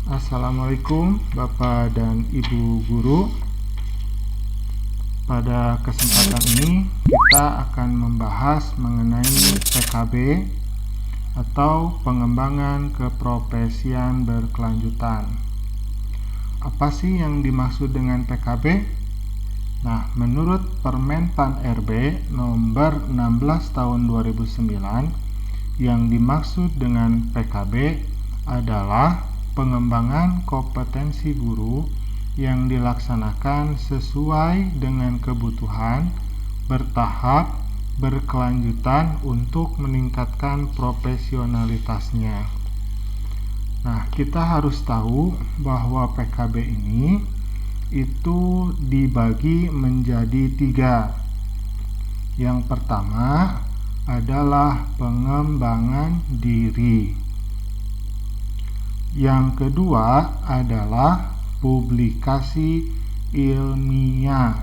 Assalamualaikum Bapak dan Ibu Guru. Pada kesempatan ini kita akan membahas mengenai PKB atau pengembangan keprofesian berkelanjutan. Apa sih yang dimaksud dengan PKB? Nah, menurut Permen Pan RB nomor 16 tahun 2009, yang dimaksud dengan PKB adalah pengembangan kompetensi guru yang dilaksanakan sesuai dengan kebutuhan, bertahap, berkelanjutan untuk meningkatkan profesionalitasnya. Nah, kita harus tahu bahwa PKB ini itu dibagi menjadi 3. Yang pertama adalah pengembangan diri. Yang kedua adalah publikasi ilmiah.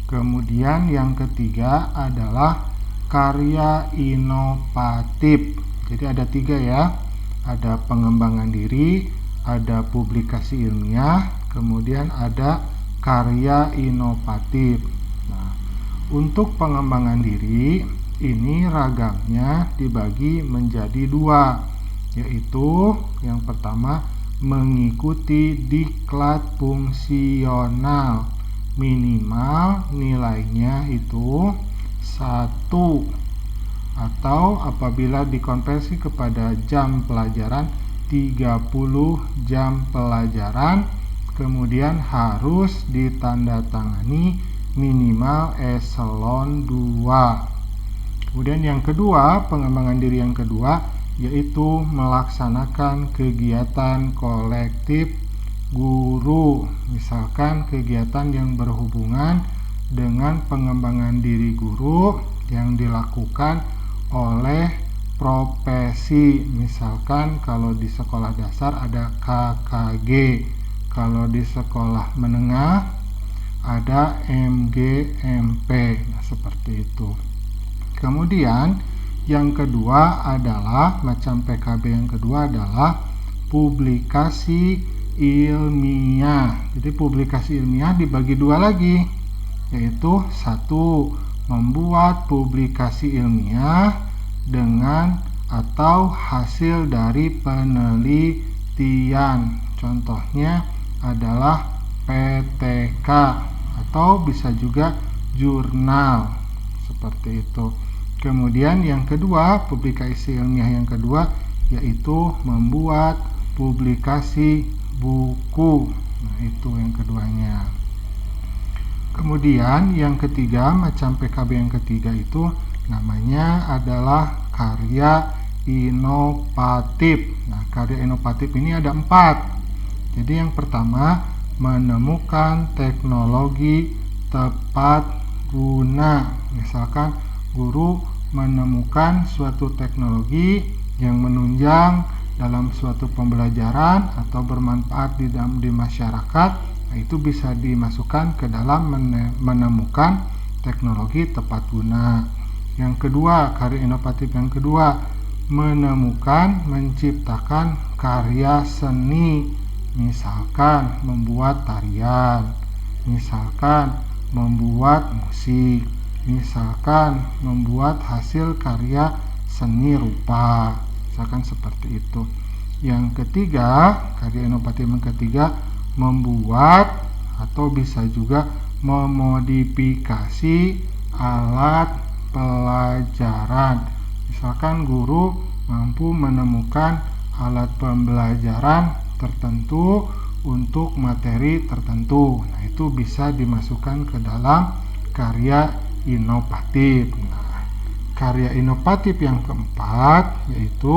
Kemudian yang ketiga adalah karya inovatif. Jadi ada 3 ya. Ada pengembangan diri, ada publikasi ilmiah, kemudian ada karya inovatif. Nah, untuk pengembangan diri ini ragamnya dibagi menjadi 2. Yaitu yang pertama mengikuti diklat fungsional, minimal nilainya itu 1, atau apabila dikonversi kepada jam pelajaran 30 jam pelajaran, kemudian harus ditandatangani minimal eselon 2. Kemudian yang kedua, pengembangan diri yang kedua yaitu melaksanakan kegiatan kolektif guru, misalkan kegiatan yang berhubungan dengan pengembangan diri guru yang dilakukan oleh profesi. Misalkan kalau di sekolah dasar ada KKG, kalau di sekolah menengah ada MGMP. Nah, seperti itu. Kemudian yang kedua adalah macam PKB yang kedua adalah publikasi ilmiah. Jadi publikasi ilmiah dibagi 2 lagi, yaitu 1 membuat publikasi ilmiah dengan atau hasil dari penelitian. Contohnya adalah PTK atau bisa juga jurnal, seperti itu. Kemudian yang kedua, publikasi ilmiah yang kedua yaitu membuat publikasi buku. Nah, itu yang keduanya. Kemudian yang ketiga, macam PKB yang ketiga itu namanya adalah karya inovatif. Nah, karya inovatif ini ada 4. Jadi yang pertama, menemukan teknologi tepat guna. Misalkan guru menemukan suatu teknologi yang menunjang dalam suatu pembelajaran atau bermanfaat di masyarakat, nah itu bisa dimasukkan ke dalam menemukan teknologi tepat guna. Yang kedua, karya inovatif yang kedua, menemukan, menciptakan karya seni, misalkan membuat tarian, misalkan membuat musik, misalkan membuat hasil karya seni rupa, misalkan seperti itu. Yang ketiga, karya inovatif yang ketiga, membuat atau bisa juga memodifikasi alat pelajaran. Misalkan guru mampu menemukan alat pembelajaran tertentu untuk materi tertentu. Nah, itu bisa dimasukkan ke dalam karya inovatif. Nah, karya inovatif yang keempat yaitu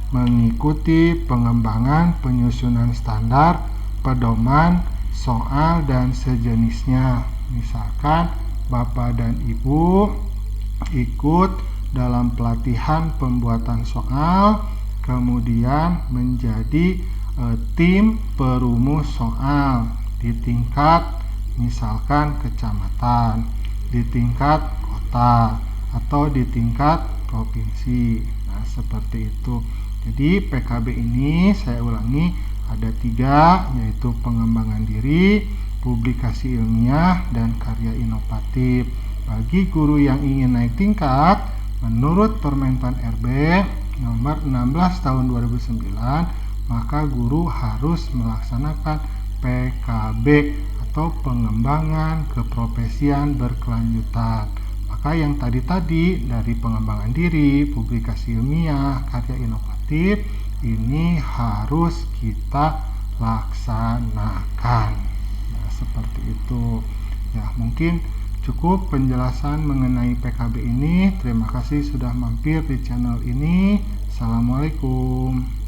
mengikuti pengembangan penyusunan standar, pedoman, soal, dan sejenisnya. Misalkan Bapak dan Ibu ikut dalam pelatihan pembuatan soal, kemudian menjadi tim perumus soal di tingkat misalkan kecamatan, di tingkat kota, atau di tingkat provinsi. Nah, seperti itu. Jadi PKB ini saya ulangi Ada 3, yaitu pengembangan diri, publikasi ilmiah, dan karya inovatif. Bagi guru yang ingin naik tingkat, menurut Permentan RB nomor 16 tahun 2009, maka guru harus melaksanakan PKB atau pengembangan keprofesian berkelanjutan. Maka yang tadi dari pengembangan diri, publikasi ilmiah, karya inovatif, ini harus kita laksanakan. Nah, seperti itu. Ya, mungkin cukup penjelasan mengenai PKB ini. Terima kasih sudah mampir di channel ini. Assalamualaikum.